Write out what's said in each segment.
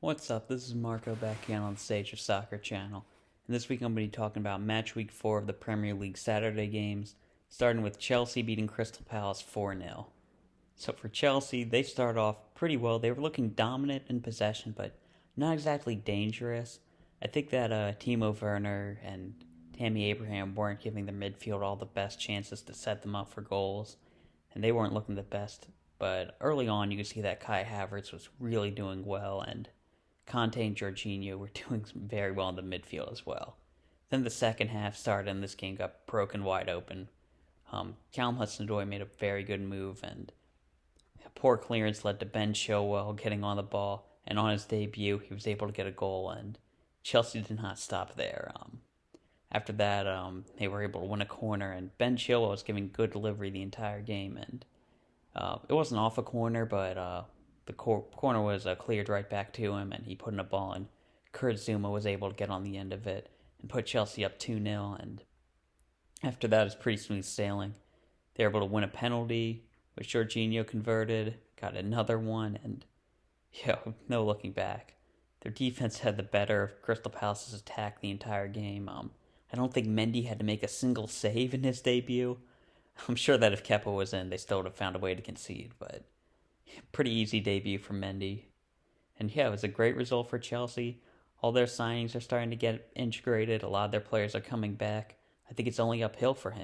What's up? This is Marco back again on the Stage of Soccer channel. And this week I'm going to be talking about match week 4 of the Premier League Saturday games, starting with Chelsea beating Crystal Palace 4-0. So for Chelsea, they started off pretty well. They were looking dominant in possession, but not exactly dangerous. I think that Timo Werner and Tammy Abraham weren't giving their midfield all the best chances to set them up for goals, and they weren't looking the best. But early on, you could see that Kai Havertz was really doing well, and Conte and Jorginho were doing very well in the midfield as well. Then the second half started and this game got broken wide open. Callum Hudson-Odoi made a very good move, and a poor clearance led to Ben Chilwell getting on the ball, and on his debut he was able to get a goal, and Chelsea did not stop there. After that, they were able to win a corner, and Ben Chilwell was giving good delivery the entire game, and it wasn't off a corner, but the corner was cleared right back to him, and he put in a ball, and Kurt Zouma was able to get on the end of it and put Chelsea up 2-0, and after that, it was pretty smooth sailing. They were able to win a penalty, which Jorginho converted, got another one, and no looking back. Their defense had the better of Crystal Palace's attack the entire game. I don't think Mendy had to make a single save in his debut. I'm sure that if Kepa was in, they still would have found a way to concede, but pretty easy debut for Mendy. And it was a great result for Chelsea. All their signings are starting to get integrated. A lot of their players are coming back. I think it's only uphill for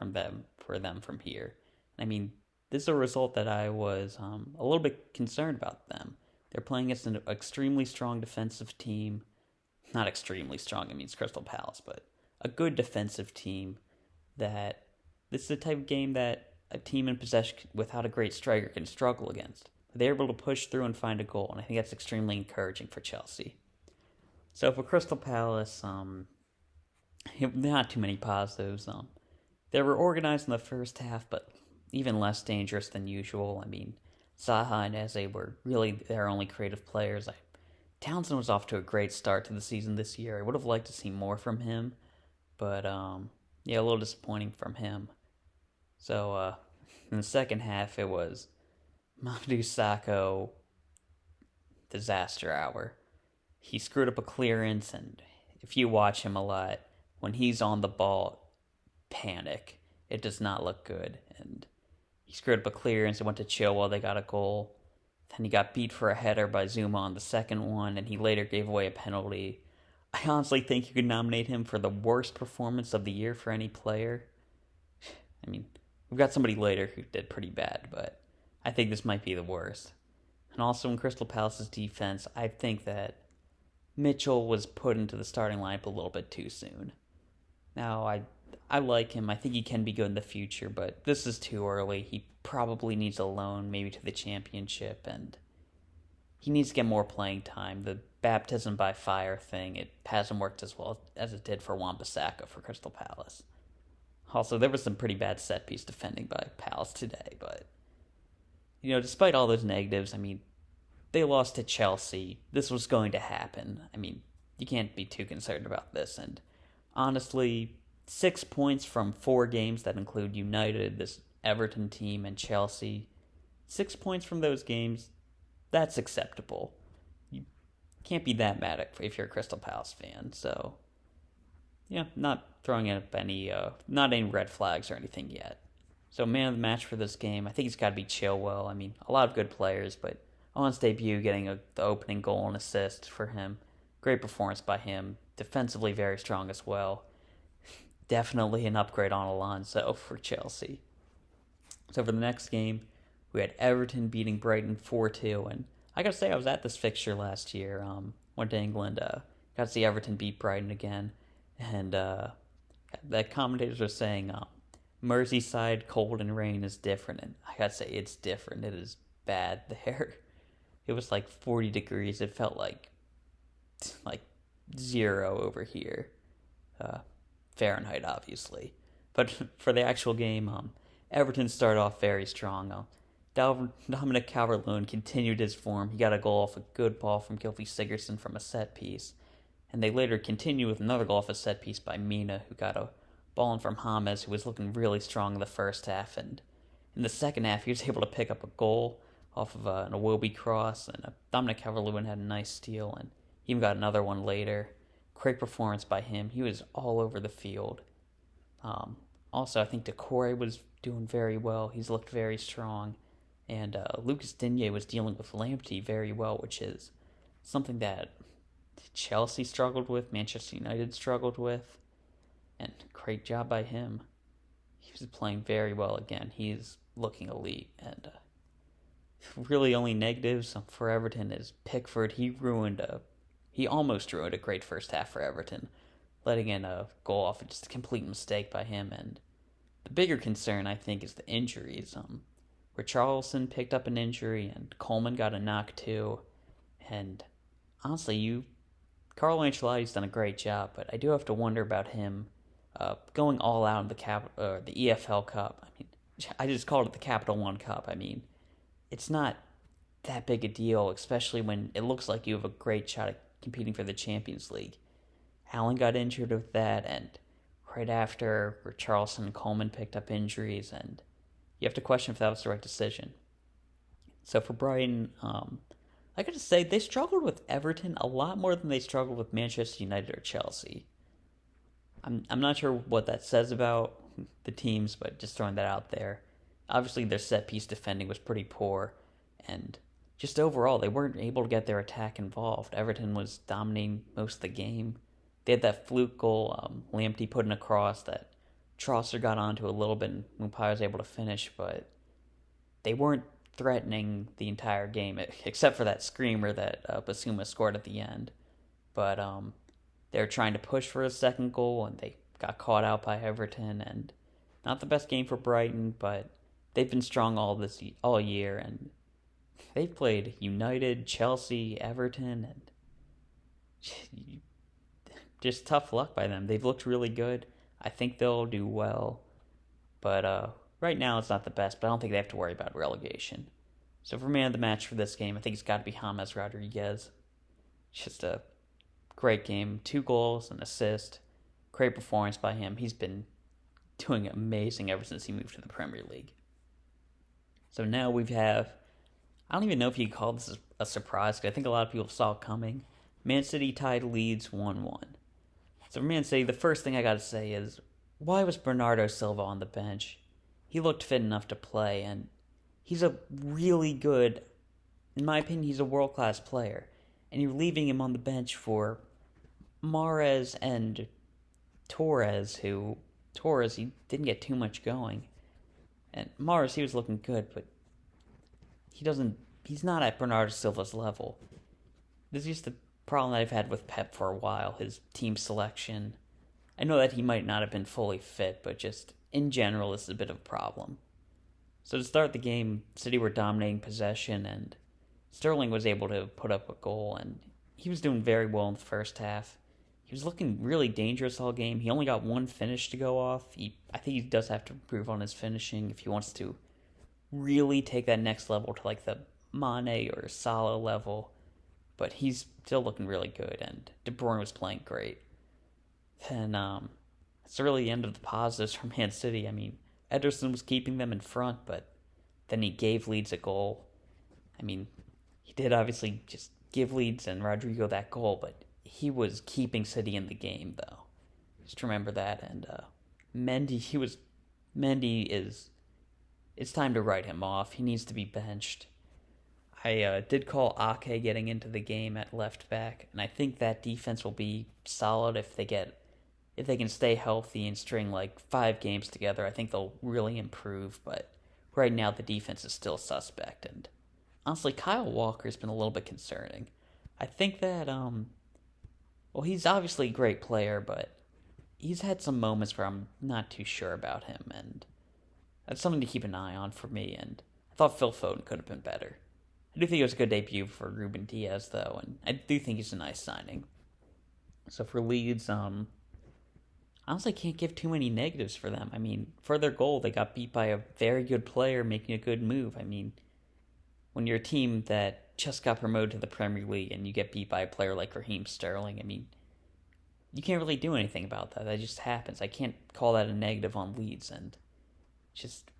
them from here. I mean, this is a result that I was a little bit concerned about them. They're playing against an extremely strong defensive team. Not extremely strong, I mean it's Crystal Palace, but a good defensive team. That this is the type of game that a team in possession without a great striker can struggle against. They're able to push through and find a goal, and I think that's extremely encouraging for Chelsea. So for Crystal Palace, not too many positives. They were organized in the first half, but even less dangerous than usual. I mean, Zaha and Eze were really their only creative players. Townsend was off to a great start to the season this year. I would have liked to see more from him, but a little disappointing from him. So in the second half, it was Mamadou Sakho disaster hour. He screwed up a clearance, and if you watch him a lot, when he's on the ball, panic. It does not look good. And he screwed up a clearance. It went to Chilwell. They got a goal. Then he got beat for a header by Zouma on the second one, and he later gave away a penalty. I honestly think you could nominate him for the worst performance of the year for any player. I mean, we've got somebody later who did pretty bad, but I think this might be the worst. And also in Crystal Palace's defense, I think that Mitchell was put into the starting lineup a little bit too soon. Now, I like him. I think he can be good in the future, but this is too early. He probably needs a loan, maybe to the championship, and he needs to get more playing time. The baptism by fire thing, it hasn't worked as well as it did for Wan-Bissaka for Crystal Palace. Also, there was some pretty bad set-piece defending by Palace today, but despite all those negatives, I mean, they lost to Chelsea. This was going to happen. I mean, you can't be too concerned about this. And honestly, 6 points from 4 games that include United, this Everton team, and Chelsea. 6 points from those games, that's acceptable. You can't be that mad if you're a Crystal Palace fan. So, not throwing up not any red flags or anything yet. So, man of the match for this game, I think it's got to be Chilwell. I mean, a lot of good players, but on his debut, getting the opening goal and assist for him. Great performance by him. Defensively very strong as well. Definitely an upgrade on Alonso for Chelsea. So for the next game, we had Everton beating Brighton 4-2. And I got to say, I was at this fixture last year. Went to England. Got to see Everton beat Brighton again. And the commentators were saying Merseyside cold and rain is different. And I got to say, it's different. It is bad there. It was like 40 degrees. It felt like 0 over here. Fahrenheit, obviously. But for the actual game, Everton started off very strong. Dominic Calvert-Lewin continued his form. He got a goal off a good ball from Gylfi Sigurdsson from a set piece. And they later continued with another goal off a set piece by Mina, who got a ball in from James, who was looking really strong in the first half. And in the second half, he was able to pick up a goal off of an Iwobi cross, and Dominic Calvert-Lewin had a nice steal, and he even got another one later. Great performance by him. He was all over the field. Also, I think Decore was doing very well. He's looked very strong. And Lucas Digne was dealing with Lamptey very well, which is something that Chelsea struggled with, Manchester United struggled with. And great job by him. He was playing very well again. He's looking elite. And really only negatives for Everton is Pickford. He almost ruined a great first half for Everton, letting in a goal off of just a complete mistake by him. And the bigger concern, I think, is the injuries. Richarlison picked up an injury, and Coleman got a knock too. And honestly, Carlo Ancelotti's done a great job, but I do have to wonder about him going all out in the EFL Cup. I mean, I just called it the Capital One Cup. I mean, it's not that big a deal, especially when it looks like you have a great shot at competing for the Champions League. Allen got injured with that, and right after, Richarlison and Coleman picked up injuries, and you have to question if that was the right decision. So for Brighton, I got to say, they struggled with Everton a lot more than they struggled with Manchester United or Chelsea. I'm not sure what that says about the teams, but just throwing that out there. Obviously, their set-piece defending was pretty poor, and just overall, they weren't able to get their attack involved. Everton was dominating most of the game. They had that fluke goal, Lamptey put in a cross that Trosser got onto a little bit and Mupai was able to finish, but they weren't threatening the entire game, except for that screamer that Basuma scored at the end. But they were trying to push for a second goal, and they got caught out by Everton, and not the best game for Brighton, but they've been strong all year, and they've played United, Chelsea, Everton, and just tough luck by them. They've looked really good. I think they'll do well, but right now it's not the best, but I don't think they have to worry about relegation. So for man of the match for this game, I think it's got to be James Rodriguez. Just a great game. 2 goals, an assist. Great performance by him. He's been doing amazing ever since he moved to the Premier League. So now we have, I don't even know if you call this a surprise, because I think a lot of people saw it coming. Man City tied Leeds 1-1. So for Man City, the first thing I got to say is, why was Bernardo Silva on the bench? He looked fit enough to play, and he's a really good, in my opinion, he's a world-class player. And you're leaving him on the bench for Mahrez and Torres, he didn't get too much going. And Mahrez, he was looking good, but he's not at Bernardo Silva's level. This is just the problem that I've had with Pep for a while, his team selection. I know that he might not have been fully fit, but just in general, this is a bit of a problem. So to start the game, City were dominating possession, and Sterling was able to put up a goal, and he was doing very well in the first half. He was looking really dangerous all game. He only got one finish to go off. I think he does have to improve on his finishing if he wants to really take that next level to like the Mane or Salah level. But he's still looking really good, and De Bruyne was playing great. And it's really the end of the positives for Man City. I mean, Ederson was keeping them in front, but then he gave Leeds a goal. I mean, he did obviously just give Leeds and Rodrigo that goal, but he was keeping City in the game, though. Just remember that. And Mendy is, it's time to write him off. He needs to be benched. I did call Ake getting into the game at left back, and I think that defense will be solid if they can stay healthy and string like 5 games together. I think they'll really improve, but right now the defense is still suspect. And honestly, Kyle Walker's been a little bit concerning. I think that he's obviously a great player, but he's had some moments where I'm not too sure about him, and that's something to keep an eye on for me. And I thought Phil Foden could have been better. I do think it was a good debut for Ruben Diaz, though, and I do think he's a nice signing. So for Leeds, I honestly can't give too many negatives for them. I mean, for their goal, they got beat by a very good player making a good move. I mean, when you're a team that just got promoted to the Premier League and you get beat by a player like Raheem Sterling, I mean, you can't really do anything about that. That just happens. I can't call that a negative on Leeds, and just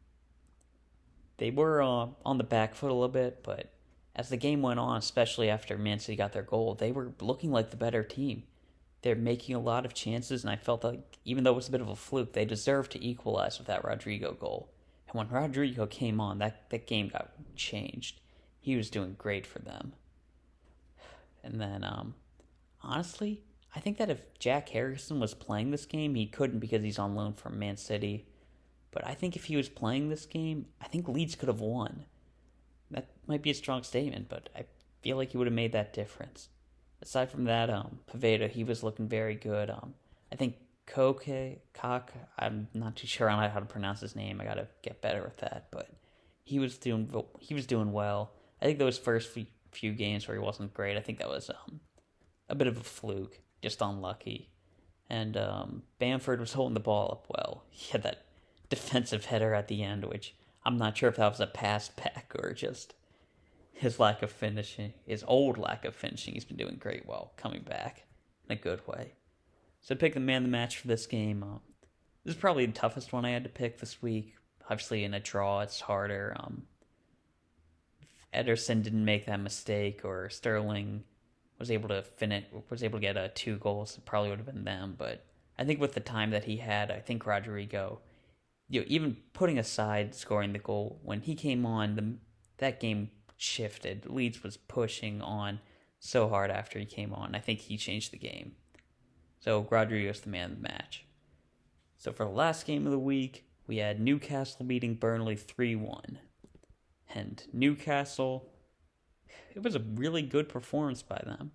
they were on the back foot a little bit, but as the game went on, especially after Man City got their goal, they were looking like the better team. They're making a lot of chances, and I felt like even though it was a bit of a fluke, they deserved to equalize with that Rodrigo goal. And when Rodrigo came on, that game got changed. He was doing great for them. And then, honestly, I think that if Jack Harrison was playing this game, he couldn't because he's on loan from Man City. But I think if he was playing this game, I think Leeds could have won. That might be a strong statement, but I feel like he would have made that difference. Aside from that, Poveda, he was looking very good. I think Koke, I'm not too sure on how to pronounce his name. I gotta get better with that, but he was doing well. I think those first few games where he wasn't great, I think that was a bit of a fluke, just unlucky. And Bamford was holding the ball up well. He had that defensive header at the end, which I'm not sure if that was a pass back or just his lack of finishing, his old lack of finishing. He's been doing great while coming back in a good way. So pick the man of the match for this game. This is probably the toughest one I had to pick this week. Obviously, in a draw, it's harder. If Ederson didn't make that mistake, or Sterling was able to get 2 goals, it probably would have been them. But I think with the time that he had, I think Rodrigo, even putting aside scoring the goal, when he came on, that game shifted. Leeds was pushing on so hard after he came on. I think he changed the game. So Rodrigo's the man of the match. So for the last game of the week, we had Newcastle beating Burnley 3-1. And Newcastle, it was a really good performance by them.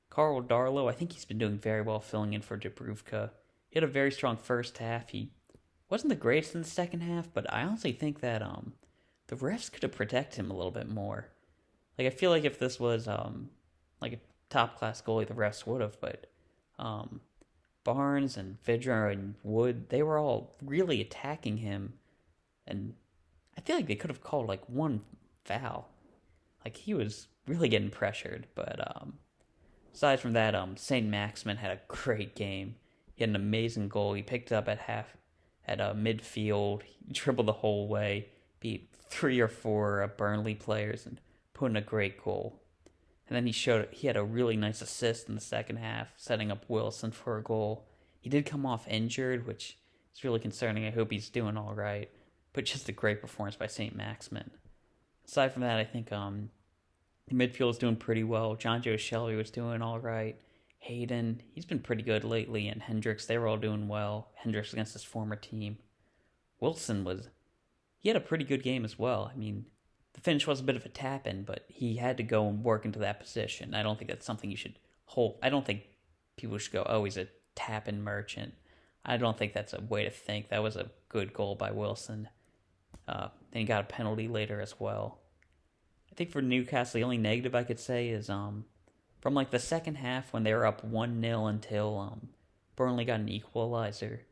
Carl Darlow, I think he's been doing very well filling in for Dubravka. He had a very strong first half. He wasn't the greatest in the second half, but I honestly think that the refs could have protected him a little bit more. Like, I feel like if this was like a top-class goalie, the refs would have, but Barnes and Vidra and Wood, they were all really attacking him, and I feel like they could have called like one foul. Like, he was really getting pressured, but aside from that, St. Maximin had a great game. He had an amazing goal. He picked it up at midfield. He dribbled the whole way, beat 3 or 4 Burnley players, and put in a great goal. And then he had a really nice assist in the second half, setting up Wilson for a goal. He did come off injured, which is really concerning. I hope he's doing all right. But just a great performance by St. Maximin. Aside from that, I think the midfield is doing pretty well. John Joe Shelby was doing all right. Hayden, he's been pretty good lately. And Hendricks, they were all doing well. Hendricks against his former team. Wilson he had a pretty good game as well. I mean, the finish was a bit of a tap-in, but he had to go and work into that position. I don't think that's something you should hold. I don't think people should go, oh, he's a tap-in merchant. I don't think that's a way to think. That was a good goal by Wilson. Then he got a penalty later as well. I think for Newcastle, the only negative I could say is from like the second half when they were up 1-0 until Burnley got an equalizer,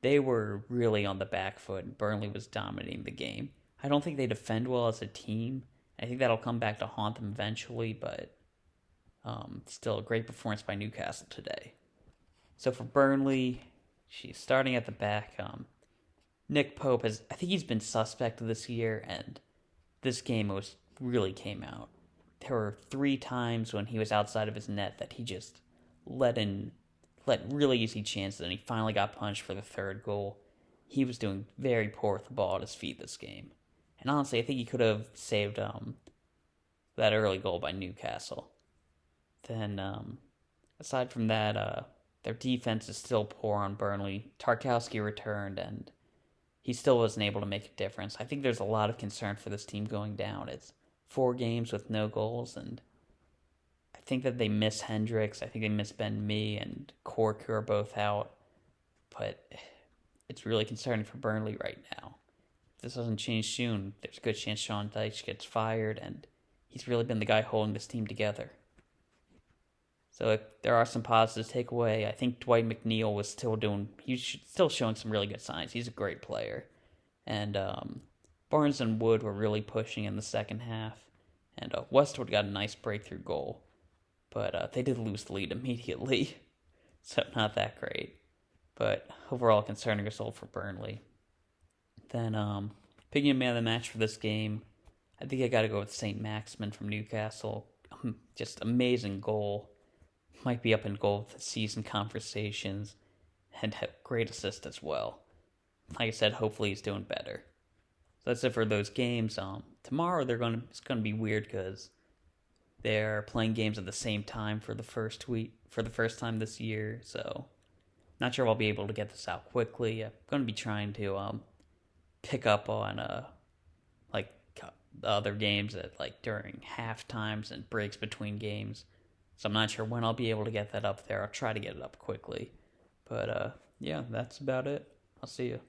they were really on the back foot, and Burnley was dominating the game. I don't think they defend well as a team. I think that'll come back to haunt them eventually, but still a great performance by Newcastle today. So for Burnley, she's starting at the back. Nick Pope I think he's been suspect this year, and this game really came out. There were 3 times when he was outside of his net that he just let really easy chances, and he finally got punished for the 3rd goal. He was doing very poor with the ball at his feet this game. And honestly, I think he could have saved that early goal by Newcastle. Then, aside from that, their defense is still poor on Burnley. Tarkowski returned, and he still wasn't able to make a difference. I think there's a lot of concern for this team going down. It's 4 games with no goals, and I think that they miss Hendricks. I think they miss Ben Mee, and Cork are both out. But it's really concerning for Burnley right now. If this doesn't change soon, there's a good chance Sean Dyche gets fired, and he's really been the guy holding this team together. So if there are some positives to take away, I think Dwight McNeil was still showing some really good signs. He's a great player. And Barnes and Wood were really pushing in the second half. And Westwood got a nice breakthrough goal. But they did lose the lead immediately. So not that great. But overall, concerning result for Burnley. Then Picking a man of the match for this game, I think I got to go with St. Maximin from Newcastle. Just amazing goal. Might be up in goal with the season conversations, and had great assist as well. Like I said, hopefully he's doing better. So that's it for those games. Tomorrow it's gonna be weird because they're playing games at the same time for the first time this year. So not sure if I'll be able to get this out quickly. I'm gonna be trying to pick up on like the other games during half times and breaks between games. So I'm not sure when I'll be able to get that up there. I'll try to get it up quickly. But yeah, that's about it. I'll see you.